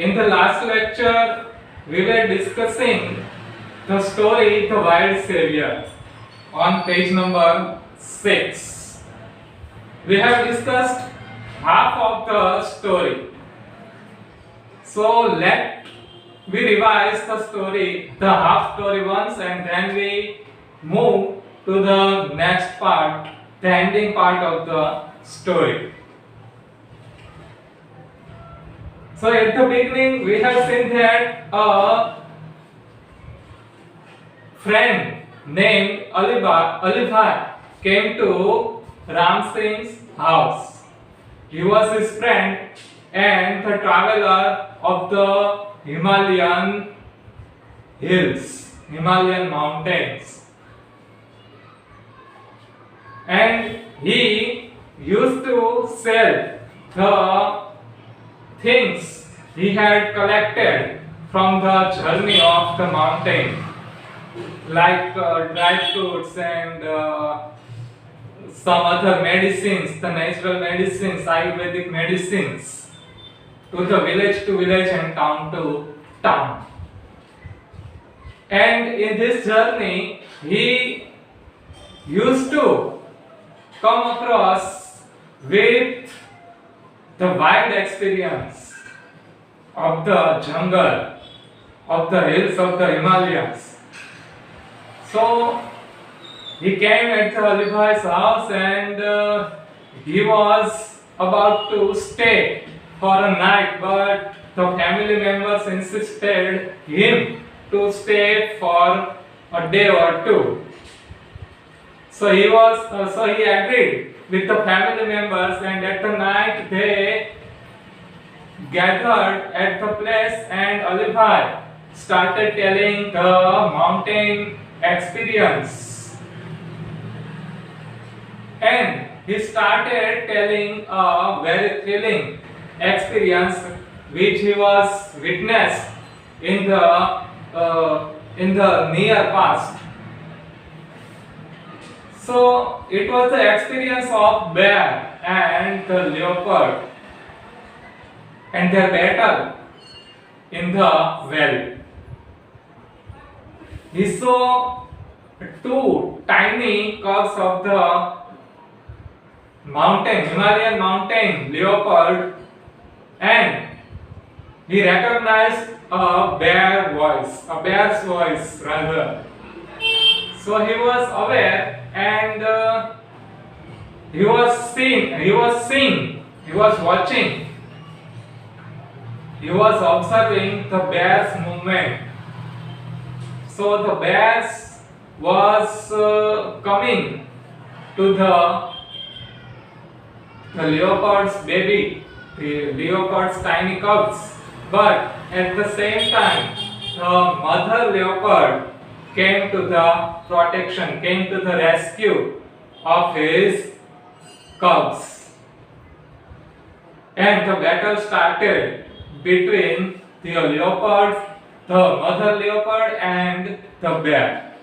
In the last lecture, we were discussing the story The Wild Savior on page number 6. We have discussed half of the story. So let we revise the story, the half story once, and then we move to the next part, the ending part of the story. So at the beginning we have seen that a friend named Alibai came to Ram Singh's house. He was his friend and the traveler of the Himalayan hills, Himalayan mountains. And he used to sell the things he had collected from the journey of the mountain, like dry fruits and some other medicines, the natural medicines, Ayurvedic medicines, to village and town to town. And in this journey, he used to come across with the wild experience of the jungle, of the hills of the Himalayas. So he came at the Alibai's house and he was about to stay for a night, but the family members insisted him to stay for a day or two. So he agreed with the family members, and at the night they gathered at the place, and Alibai started telling the mountain experience. And he started telling a very thrilling experience which he was witnessed in the near past. So it was the experience of bear and the leopard and their battle in the well. He saw two tiny cubs of the Himalayan mountain leopard, and he recognized a bear's voice rather. So he was aware, and he was watching, he was observing the bear's movement. So the bears was coming to the leopard's baby, the leopard's tiny cubs, but at the same time the mother leopard came to the protection, came to the rescue of his cubs. And the battle started between the mother leopard and the bear.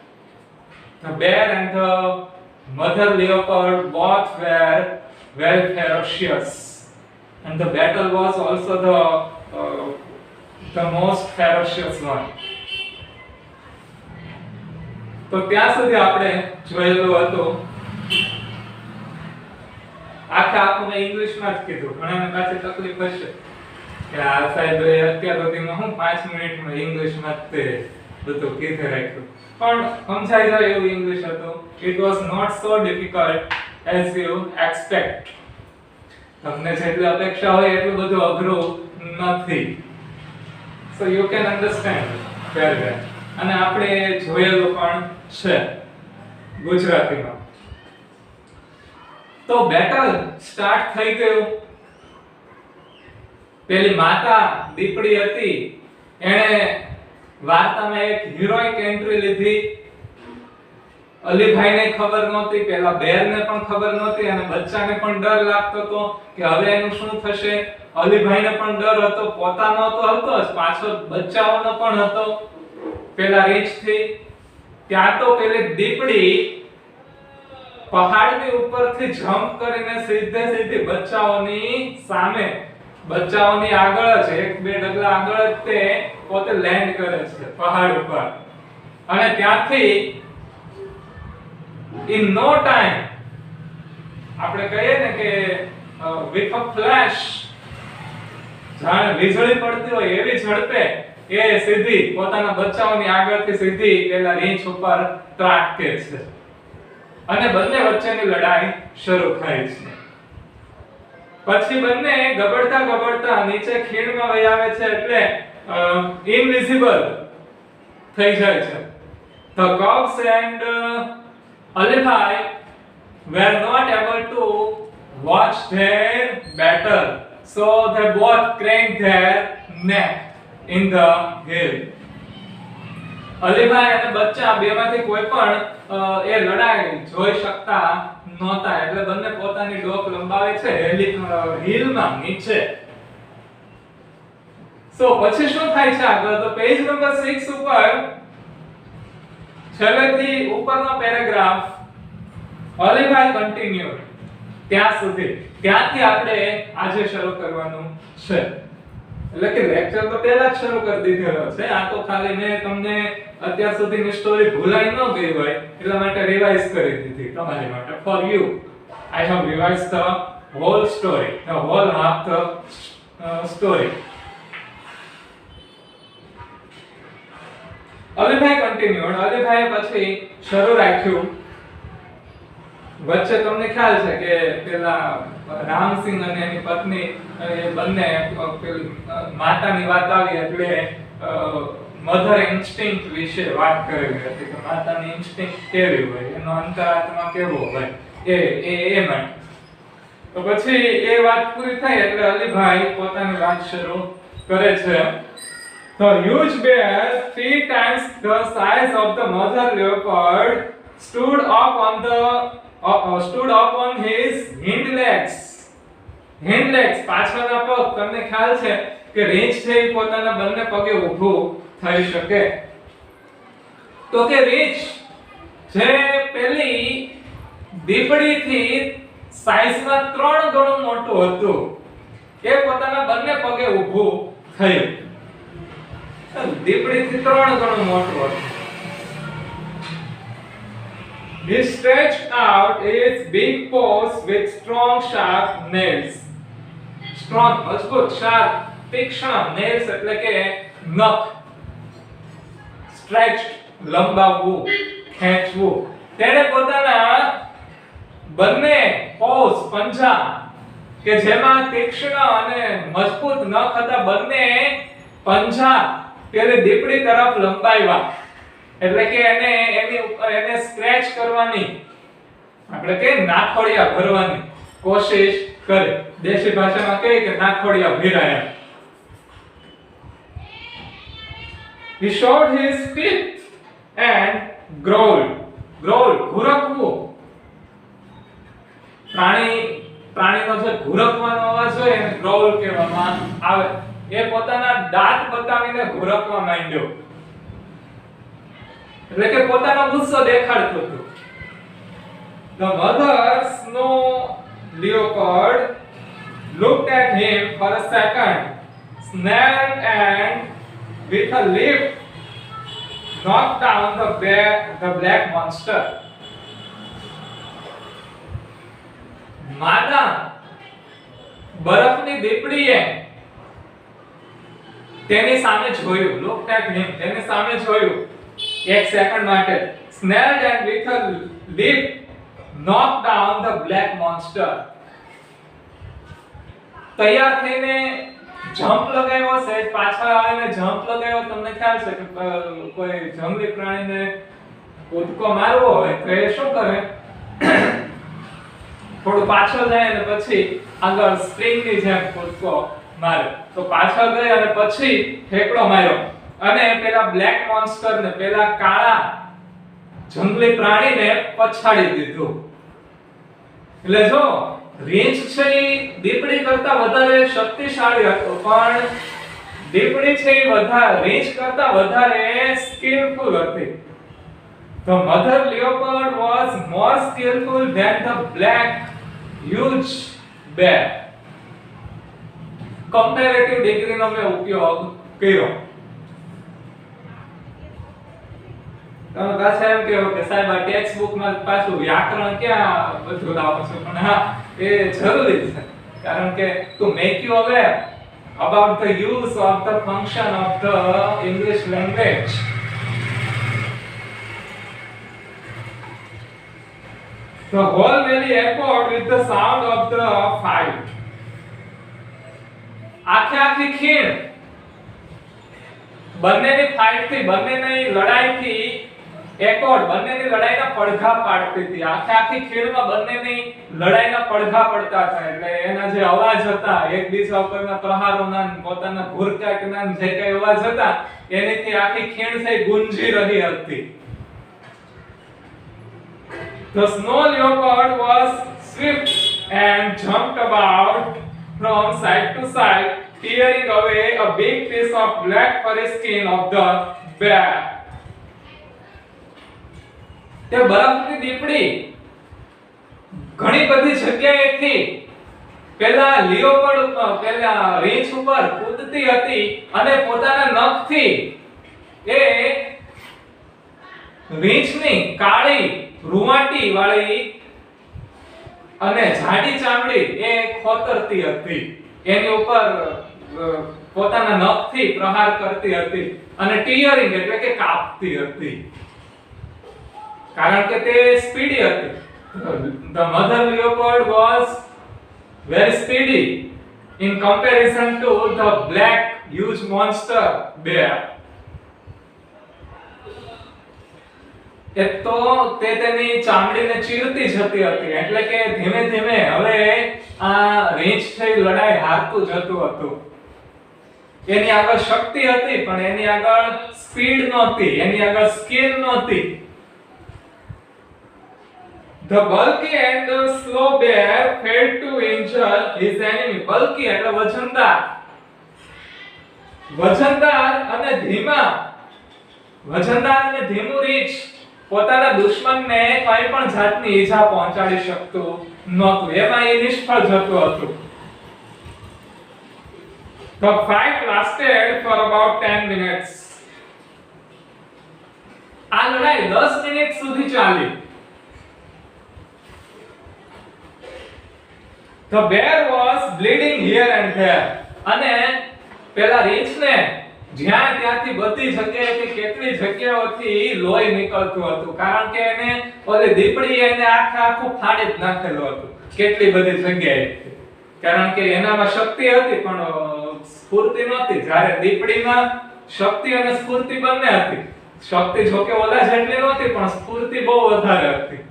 The bear and the mother leopard both were very ferocious, and the battle was also the most ferocious one. તો ત્યાં સુધી આપણે જોયેલું હતું. આપણે ઇંગ્લિશમાં જ કીધું. ઘણાને પાસે તકલીફ હશે કે આ સાહેબે અત્યાર સુધીમાં હું 5 મિનિટમાં ઇંગ્લિશમાં જ બધું કીધે રાખ્યું, પણ સમજાઈ જાય એવું ઇંગ્લિશ હતું. It was not so difficult as you expect. તમને જેટલી અપેક્ષા હોય એટલું બધું અઘરું નથી. So you can understand very well. અને આપણે જોયેલું પણ છે ગુજરાતીમાં. તો બેટલ સ્ટાર્ટ થઈ ગયું. પેલી માતા દીપડી હતી, એણે વાર્તામાં એક હિરોઈક એન્ટ્રી લીધી. અલીભાઈને ખબર નહોતી, પેલા બેરને પણ ખબર નહોતી, અને બચ્ચાને પણ ડર લાગતો હતો કે હવે એનું શું થશે. અલીભાઈને પણ ડર હતો, પોતાનો તો હતો જ, પાછો બચ્ચાઓનો પણ હતો પેલા રીંછથી. ત્યાં તો પેલી દીપડી પહાડની ઉપરથી જમ્પ કરીને સીધે સીધી બચ્ચાઓની સામે બચ્ચાઓની આગળ જ એક બે ડગલા આગળ જ તે પોતે લેન્ડ કરે છે પહાડ ઉપર અને ત્યાંથી in no time આપણે કહીએ ને કે with a flash જાણે વીજળી પડતી હોય એવી ઝડપે એ સીધી પોતાના બચ્ચાઓની આગળથી સીધી પેલા રીંછ ઉપર ત્રાટકે છે અને બંને વચ્ચેની લડાઈ શરૂ થાય છે. પછી બંને ગબડતા નીચે ખીણમાં વહી આવે છે એટલે ઇનવિઝિબલ થઈ જાય છે. The cows and Alibhai were not able to watch their battle, so they both craned their neck in the hill. Alibhai અને બચ્ચા બેમાંથી કોઈ પણ એ લડાઈ જોઈ શકતા નહોતા એટલે બંને પોતાની ડોક લંબાવે છે હિલમાં નીચે. સો પછી શું થાય છે આગળ તો પેજ નંબર 6 ઉપર છેલ્લેથી ઉપરનો પેરેગ્રાફ અલીભાઈ કન્ટિન્યુડ ત્યાં સુધી ત્યાંથી આપણે આજે શરૂ કરવાનું છે. એટલે કે લેક્ચર તો પહેલા જ શરૂ કરી દીધેલો છે. આ તો ખાલી મેં તમને અત્યાર સુધીની સ્ટોરી ભૂલાઈ ન ગઈ હોય એટલા માટે રિવાઇઝ કરી દીધી તમારી માટે. For you I have revised the whole story, the whole half the story. Alibhai continued અલીભાઈએ પછી શરૂ રાખ્યું. વચ્ચે તમને ખ્યાલ છે કે પેલા રામસિંહ અને એની પત્ની એ બંને માતાની વાત આવી એટલે મધર ઇન્સ્ટિંક્ટ વિશે વાત કરેલી હતી કે માતાની ઇન્સ્ટિંક્ટ કેવી હોય, એનો અંતરાત્મા કેવો હોય એ માટે. તો પછી એ વાત પૂરી થઈ એટલે અલીભાઈ પોતાની વાત શરૂ કરે છે. The huge bear, 3 times the size of the mother leopard, stood up on his hind legs. Hind legs પાછળના પગ. તમને ખ્યાલ છે કે રીંછ છે એ પોતાના બંને પગે ઊભું થઈ શકે. તો કે રીંછ જે પેલી દીપડીથી સાઈઝમાં 3 ગણું મોટું હતું એ પોતાના બંને પગે ઊભું થયું. દીપડીથી 3 ગણું મોટું હતું. He stretched out his big paws with strong sharp nails. Strong, મજબૂત, sharp, તીક્ષ્ણ, nails એટલે કે નખ. Stretched, લંબાવવું, ખેંચવું. તેણે પોતાના બંને paws, પંજા કે જેમાં તીક્ષ્ણ અને મજબૂત નખ હતા બંને પંજા પેલી દીપડી તરફ લંબાવ્યા. એટલે કે એને સ્ક્રેચ કરવાની, આપણે કે નાખોડિયા ભરવાની કોશિશ કરે. દેશી ભાષામાં કહે કે નાખોડિયા ભીરાયા. He showed his teeth and growled. Growl, ઘુરકવું. પ્રાણીનો જે ઘુરકવાનો અવાજ હોય એને ગ્રોલ કહેવામાં આવે. એ પોતાના દાંત બતાવીને ઘુરકવા માંડ્યો. એટલે કે પોતાનો ગુસ્સો દેખાડતો હતો. The mother snow leopard looked at him for a second, snarled and with a leap knocked down the black monster. માદા બરફની દીપડીએ તેની સામે જોયું. looked at him, તેની સામે જોયું એક સેકન્ડ માટે. snarled and with a leap knocked down the black monster. તૈયાર થઈને જમ્પ લગાવ્યો છે, પાછળ આવીને જમ્પ લગાવ્યો. તમને ખ્યાલ છે કે કોઈ જંગલી પ્રાણીને કૂદકો મારવો હોય તો એ શું કરે, થોડું પાછળ જાય અને પછી આગળ સ્પ્રિંગની જેમ કૂદકો મારે. તો પાછળ ગઈ અને પછી ઠેકડો માર્યો અને પેલા બ્લેક મોન્સ્ટર ને પેલા કાળા જંગલી પ્રાણીને પછાડી દીધું. એટલે જો રીંછ છે એ દીપડી કરતા વધારે શક્તિશાળી હતો, પણ દીપડી છે એ રીંછ કરતા વધારે સ્કિલફુલ હતી. The mother leopard was more skillful than the black huge bear. Comparative ડિગ્રીનો મેં ઉપયોગ કર્યો. તમે પાછા એમ કહો કે સાહેબ આ ટેક્સ્ટ બુકમાં પાછું વ્યાકરણ ક્યાં બધું લાવો છો, પણ હા એ જરૂરી છે, કારણ કે to make you aware about the use of the function of the English language. The whole valley echoed with the sound of the fight. આખી ખીણ બંનેની ફાઇટ થી, બંનેની લડાઈથી એકોડ, બંનેની લડાઈના પડઘા પાડતી હતી. આખી ખીણમાં બંનેની લડાઈના પડઘા પડતા હતા. એટલે એના જે અવાજ હતા, એકબીજા ઉપરના પ્રહારોના, પોતાના ઘૂરકાટના જે કઈ અવાજ હતા, એનીથી આખી ખીણ થઈ ગુંજી રહી હતી. The snow leopard was swift and jumped about from side to side, tearing away a big piece of black furry skin of the bear. તે બરફની દીપડી ઘણી બધી જગ્યાએથી પેલા લિયોપર્ડ ઉપર, પેલા રીંછ ઉપર કૂદતી હતી અને પોતાના નખથી એ રીંછની કાળી રૂવાટી વાળી અને જાડી ચામડી એ ખોતરતી હતી, એની ઉપર પોતાના નખથી પ્રહાર કરતી હતી અને ટીયરિંગ એટલે કે કાપતી હતી, કારણ કે તે સ્પીડી હતી. The mother leopard was very speedy in comparison to the black huge monster bear. એક તો તે તેની ચામડીને ચીરતી જતી હતી, એટલે કે ધીમે ધીમે હવે આ રીંછ થઈ લડાઈ હારતું જતું હતું. એની આગળ શક્તિ હતી પણ એની આગળ સ્પીડ નહોતી, એની આગળ સ્કિલ નહોતી. The bulky and the slow bear failed to injure his enemy. Bulky એટલે વજનદાર, વજનદાર અને ધીમું રીંછ પોતાના દુશ્મનને કોઈ પણ જાતની ઈજા પહોંચાડી શકતું નહોતું, એમાં એ નિષ્ફળ જતું હતું. The fight lasted for about 10 minutes. આ લડાઈ 10 મિનિટ સુધી ચાલી. The bear was bleeding here and there. અને પેલા રીંછને જ્યાં ત્યાંથી બધી જગ્યાએથી, કેટલી જગ્યાઓથી લોહી નીકળતું હતું, કારણ કે એને ઓલી દીપડી એને આખું ફાડી જ નાખેલું હતું કેટલી બધી જગ્યાએ, કારણ કે એનામાં શક્તિ હતી પણ સ્ફૂર્તિ નહોતી. જ્યારે દીપડીમાં શક્તિ અને સ્ફૂર્તિ બંને હતી. શક્તિ જોકે ઓલા જેટલી નહોતી પણ સ્ફૂર્તિ બહુ વધારે હતી,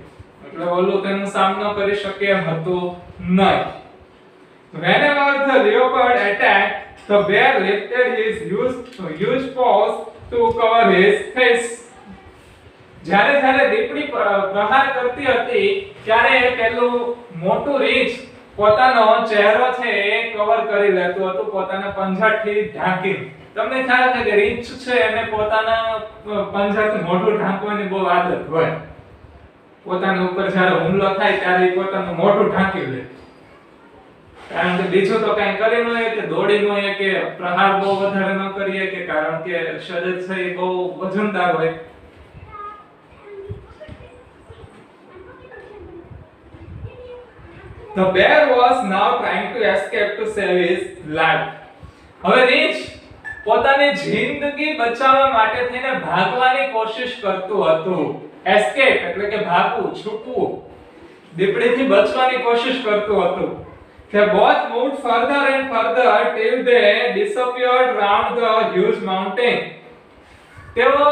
એટલે ઓલું તેનો સામનો કરી શકે એમ હતું નહીં. Whenever the leopard attacked, the bear lifted his huge paws to cover his face. જ્યારે દીપડી પ્રહાર કરતી હતી ત્યારે પેલું મોટું રીંછ પોતાનો ચહેરો છે એ કવર કરી લેતું હતું, પોતાના પંજાથી ઢાંકીને. તમને ખ્યાલ છે કે રીંછ છે એને પોતાના પંજાથી મોઢું ઢાંકવાની બહુ આદત હોય. પોતાના ઉપર જ્યારે હુમલો થાય ત્યારે પોતાનું મોઢું ઢાંકી લે, કારણ કે બીજું તો કઈ કરી ન હોય, કે દોડી ન હોય, કે પ્રહાર બહુ વધારે ન કરીએ, કે કારણ કે શરીર છે એ બહુ વજનદાર હોય. The bear was now trying to escape to save his life. હવે રીંછ પોતાની જિંદગી બચાવવા માટે થઈને ભાગવાની કોશિશ કરતું હતું. એસ્કેપ એટલે કે ભાગવું, છૂટવું, દીપડીથી બચવાની કોશિશ કરતું હતું. They both moved further and further till they disappeared round the huge mountain. તેઓ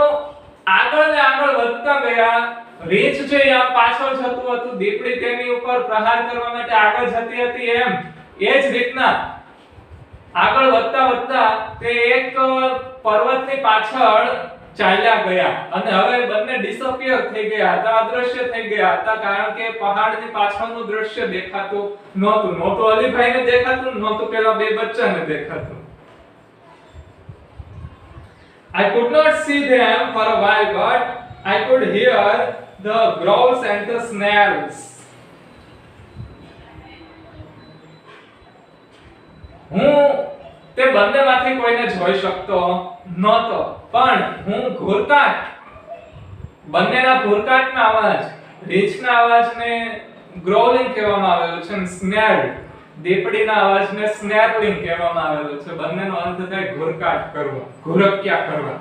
આગળ ને આગળ વધતા ગયા. રીંછ છે આ પાછળ જતું હતું, દીપડી તેની ઉપર પ્રહાર કરવા માટે આગળ જતી હતી, એમ એ જ રીતના આગળ વધતા તે એક પર્વતની પાછળ ચાલ્યા ગયા અને હવે બંને ડિસઅપિયર થઈ ગયા હતા, અદ્રશ્ય થઈ ગયા હતા, કારણ કે પહાડની પાછળનું દ્રશ્ય દેખાતું નહોતું. નહોતું અલીભાઈને દેખાતું, નહોતું પેલા બે બચ્ચાને દેખાતું. I could not see them for a while, but I could hear the growls and the snarls. હું તે બંનેમાંથી કોઈને જોઈ શકતો નહોતો, પણ હું ઘોરકાટ, બંનેના ઘોરકાટના અવાજ, રીંછના અવાજને ગ્રોવલિંગ કહેવામાં આવેલું છે અને સ્નેર, દીપડીના અવાજને સ્નેરલિંગ કહેવામાં આવેલું છે. બંનેનો અર્થ થાય ઘોરકાટ કરવો, ઘોરક્યા કરવા.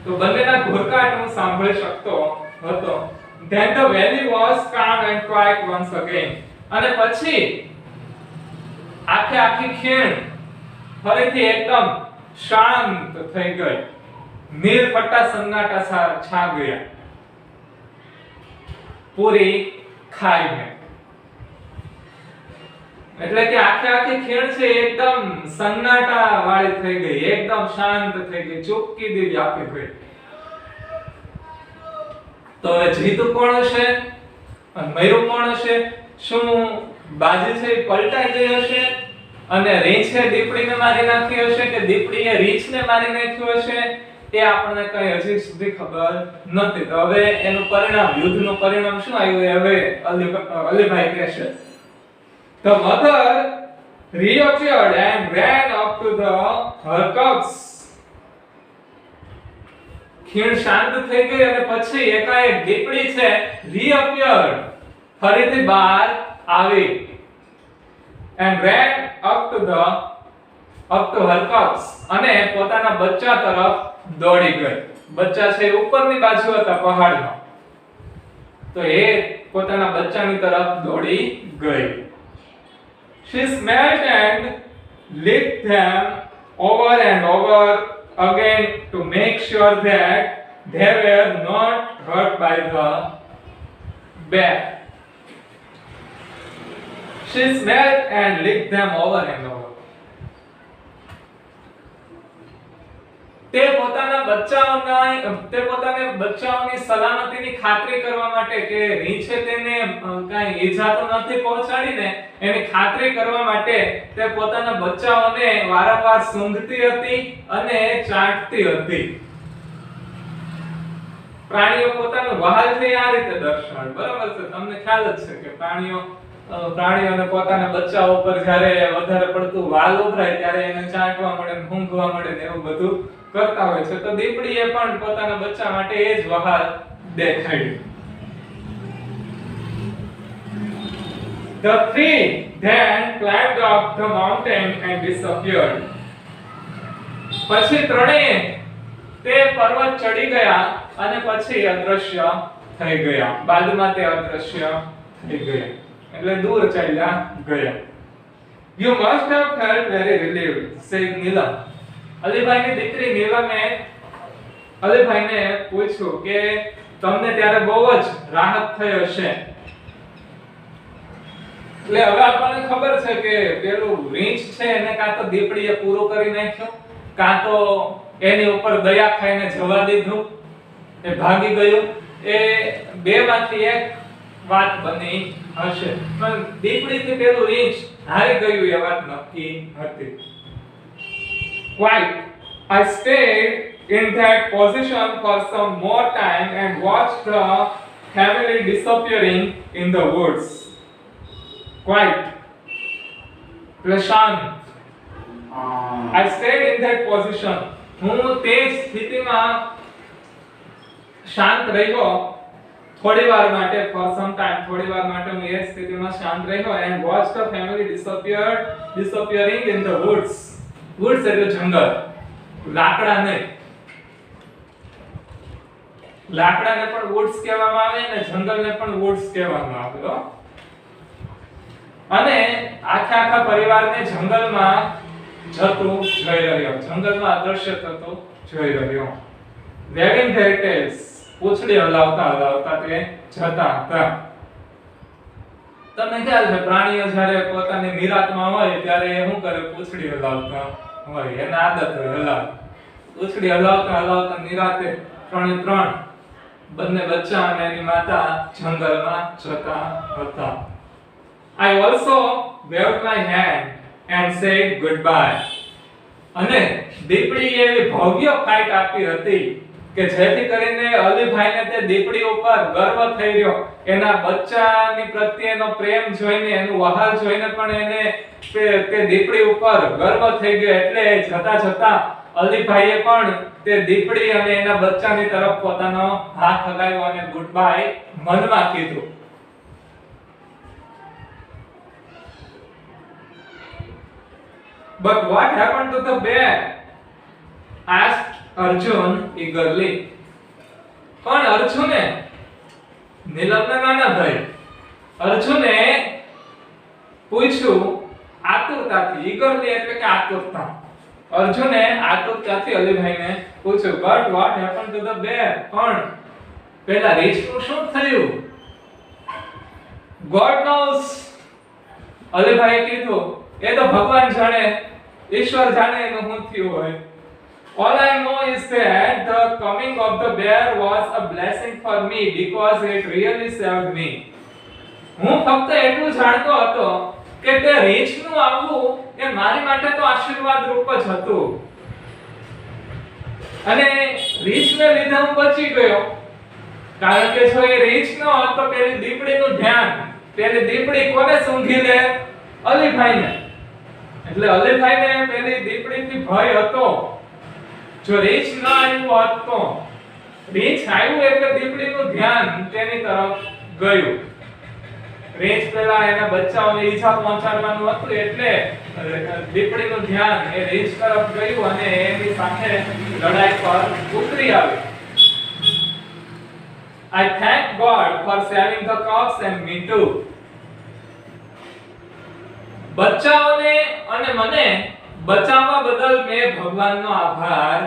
તો બંનેના ઘોરકાટ હું સાંભળી શકતો હતો. Then the valley was calm and quiet once again. અને પછી આખી ખીણ ફરીથી એકદમ શાંત થઈ ગઈ. નીરફટા સન્નાટા છા ગયા પૂરી ખાઈને. એટલે કે આખી ખીણ છે એકદમ સન્નાટા વાળી થઈ ગઈ, એકદમ શાંત થઈ ગઈ, ચૂપકી દીધી આપી ગઈ. તો હવે જીતું કોણ હશે અને મર્યું કોણ હશે? શું બાજી છે પલટાઈ ગઈ હશે અને રીંછે દીપડીને મારી નાખી હશે કે દીપડીએ રીંછને મારી નાખ્યું હશે? એ આપણને કઈ હજી સુધી ખબર નથી. તો હવે એનું પરિણામ, યુદ્ધનું પરિણામ શું આવ્યું એ હવે અલીભાઈ કહેશે. The mother reappeared and ran up to her cubs. ખીણ શાંત થઈ ગઈ અને પછી એકાએક દીપડી છે reappeared, ફરીથી બહાર આવી and ran up to her cubs, અને પોતાના બચ્ચા તરફ દોડી ગઈ. બચ્ચા છે ઉપરની બાજુ હતા પહાડમાં, તો એ પોતાના બચ્ચાની તરફ દોડી ગઈ. She smelled and licked them over and over again to make sure that they were not hurt by the bear. She smelled and licked them over and over. તે પોતાના બચ્ચાઓની સલામતીની ખાતરી કરવા માટે કે રીંછે તેને કાંઈ ઈજા તો નથી પહોંચાડીને એની ખાતરી કરવા માટે તે પોતાના બચ્ચાઓને વારંવાર સૂંઘતી હતી અને ચાટતી હતી. પ્રાણીઓ પોતાનું વહાલથી આ રીતે દર્શાવે, બરાબર છે? તમને ખ્યાલ જ છે કે પ્રાણીઓને પોતાના બચ્ચાઓ ઉપર જ્યારે વધારે પડતું વાલ ઉભરાય ત્યારે એને ચાટવા મળે, ઊંઘવા મળે ને એવું બધું કરતા હોય છે. તો દીપડીએ પણ પોતાના બચ્ચા માટે એ જ વહાલ દેખાડ્યું. The three then climbed up the mountain and disappeared. પછી ત્રણેય તે પર્વત ચડી ગયા અને પછી અદ્રશ્ય થઈ ગયા. બાદમાં તે અદ્રશ્ય થઈ ગયા, એટલે દૂર ચાલ્યા ગયા. You must have felt very relieved, said Neelam. અલીભાઈની દીકરી નીલમે અલીભાઈને પૂછ્યું કે તમને ત્યારે બહુ જ રાહત થઈ હશે. એટલે હવે આપણને ખબર છે કે પેલું રીંછ છે એને કાં તો દીપડીએ પૂરું કરી નાખ્યું, કાં તો એની ઉપર દયા ખાઈને જવા દીધું, એ ભાગી ગયું. એ બેમાંથી એક વાત બની હશે, પણ દીપડીથી પેલું રીંછ હારી ગયું એ વાત નક્કી હતી. Quiet. I stayed in that position for some more time and watched the family disappearing in the woods. Quiet. શાંત. I stayed in that position. હું તે સ્થિતિમાં શાંત રહ્યો થોડી વાર માટે, for some time, થોડી વાર માટે હું એ સ્થિતિમાં શાંત રહ્યો and watched the family disappearing in the woods. woods એટલે જંગલ, લાકડા નહીં. લાકડાને પણ woods કહેવામાં આવે અને જંગલને પણ woods કહેવામાં આવે. અને આખા પરિવારને જંગલમાં જતું જોઈ રહ્યો, જંગલમાં અદ્રશ્ય થતો જોઈ રહ્યો. Wagging their tails, પૂંછડી હલાવતા તે જતા હતા. તમને ખ્યાલ છે પ્રાણીઓ જ્યારે પોતાની નિરાંતમાં હોય ત્યારે એ શું કરે? પૂંછડી હલાવતા હોય, એને આદત હોય હલાવ. પૂંછડી હલાવતા નિરાંતે ત્રણ બંને બચ્ચા અને એની માતા જંગલમાં જતા હતા. I also waved my hand and said goodbye. અને દીપડીએ એવી ભવ્ય ફાઇટ આપી હતી કે જેથી કરીને અલીભાઈને તે દીપડી ઉપર ગર્વ થઈ રહ્યો, એના બચ્ચાની પ્રત્યેનો પ્રેમ જોઈને, એનું વહાલ જોઈને પણ એને તે દીપડી ઉપર ગર્વ થઈ ગયો. એટલે જતા જતા અલીભાઈએ પણ તે દીપડી અને એના બચ્ચાની તરફ પોતાનો હાથ હલાવ્યો અને ગુડ બાય મનમાં કીધું. But what happened to the bear? asked Arjun eagerly. પણ અર્જુને, નીલમના નાના ભાઈ અર્જુને પૂછ્યું આતુરતાથી. eagerly એટલે કે આતુરતા. અર્જુને આતુરતાથી અલીભાઈને પૂછ્યું, but what happened to the bear? પણ પેલા રીછનું શું થયું? God knows. અલીભાઈએ કીધું, એ તો ભગવાન જાણે, ઈશ્વર જાણે એનું શું થયું હોય. All I know is that the coming of the bear was a blessing for me because it really saved me. હું ફક્ત એટલું જાણતો હતો કે તે રીછનું આવવું એ મારી માટે તો આશીર્વાદ રૂપ જ હતું. અને રીછને લીધે હું બચી ગયો. કારણ કે જો એ રીછ ન હોત તો પેલી દીપડીનું ધ્યાન, પેલી દીપડી કોને સૂંઘી લે? અલીભાઈને. એટલે અલીભાઈને પેલી દીપડીથી ભય હતો. જો રીછ ન આવ્યું હોત તો, રીછ આવ્યું એટલે દીપડીનું ધ્યાન તેની તરફ ગયું. રીછ પેલા એના બચ્ચાઓને ઈજા પહોંચાડવાનું હતું એટલે દીપડીનું ધ્યાન એ રીછ તરફ ગયું અને એની સાથે લડાઈ પર ઉતરી આવી. I thank God for saving the cubs and me too. બચ્ચાઓને અને મને બચાવવા બદલ મેં ભગવાનનો આભાર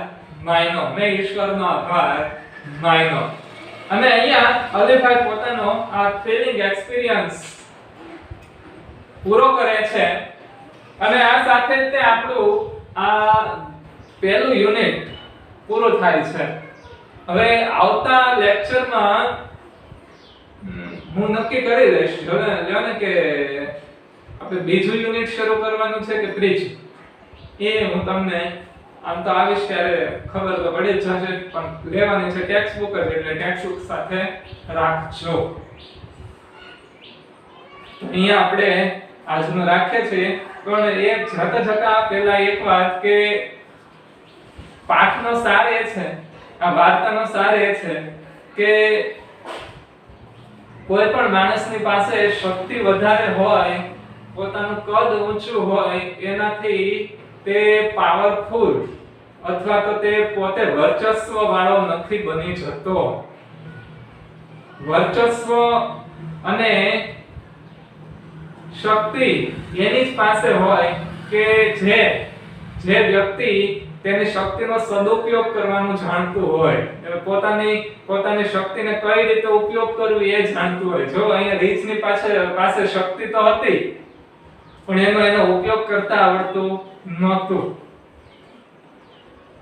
માન્યો, મેં ઈશ્વરનો આભાર માન્યો. અને અહીંયા અલીભાઈ પોતાનો આ થ્રિલિંગ એક્સપિરિયન્સ પૂરો કરે છે અને આ સાથે જ તે આપણું આ પહેલું યુનિટ પૂરું થાય છે. હવે આવતા લેક્ચરમાં હું નક્કી કરી લઈશ લ્યો ને કે આપણે બીજું યુનિટ શરૂ કરવાનું છે કે ત્રીજું. એ હું તમને આમ તો આવીશ ત્યારે ખબર તો પડી જ જશે, પણ લેવાની છે ટેક્સ્ટ બુક જ, એટલે ટેક્સ્ટ બુક સાથે રાખજો. અહીંયા આપણે આજનું રાખીએ છીએ, પણ એ જતા જતા પહેલા એક વાત કે પાઠનો સાર એ છે, આ વાર્તાનો સાર એ છે કે કોઈ પણ માણસની પાસે શક્તિ વધારે હોય, પોતાનું કદ ઊંચું હોય, એનાથી તે પાવરફુલ અથવા તો તે પોતે વર્ચસ્વ વાળો નથી બની જતો. વર્ચસ્વ અને શક્તિ એની જ પાસે હોય કે જે વ્યક્તિ તેની શક્તિનો સદુપયોગ કરવાનું જાણતું હોય, પોતાની શક્તિને કઈ રીતે ઉપયોગ કરવી એ જાણતું હોય. જો અહીંયા રીછની પાસે શક્તિ તો હતી, પણ એનો ઉપયોગ કરતા આવડતું નહોતું.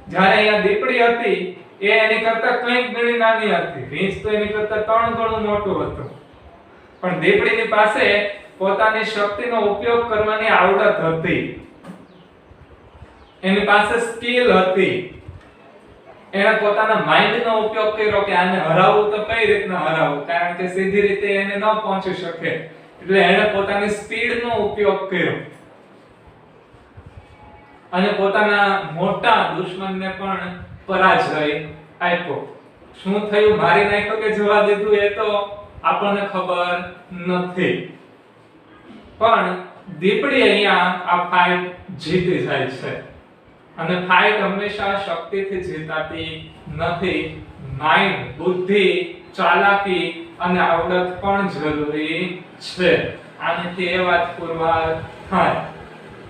જ્યારે અહીંયા દીપડી હતી એ એની કરતા કંઈક ઘણી નાની હતી, રીંછ તો એની કરતા 3 ગણું મોટું હતું. પણ દીપડીની પાસે પોતાની શક્તિનો ઉપયોગ કરવાની આવડત હતી, એની પાસે સ્કિલ હતી. એણે પોતાના માઇન્ડનો ઉપયોગ કર્યો કે આને હરાવવું તો કઈ રીતના હરાવવું, કારણ કે સીધી રીતે એને ન પહોંચી શકે, એટલે એણે પોતાની સ્પીડનો ઉપયોગ કર્યો અને પોતાના મોટા દુશ્મનને પણ પરાજય આપ્યો. શું થયું, મારી નાખ્યો કે જવા દીધું, એ તો આપણને ખબર નથી. પણ દીપડી અહીંયા આ ફાઇટ જીતી જાય છે. અને ફાઇટ હંમેશા શક્તિથી જીતાતી નથી. માઇન્ડ, બુદ્ધિ, ચાલાકી અને આવડત પણ જરૂરી છે. આનાથી એ વાત પુરવાર થાય.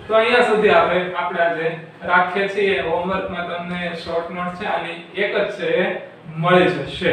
તો અહીંયા સુધી આપણે આજે રાખીએ છીએ. હોમવર્કમાં તમને શોર્ટ નોટ છે, આની એક જ છે, મળી જશે.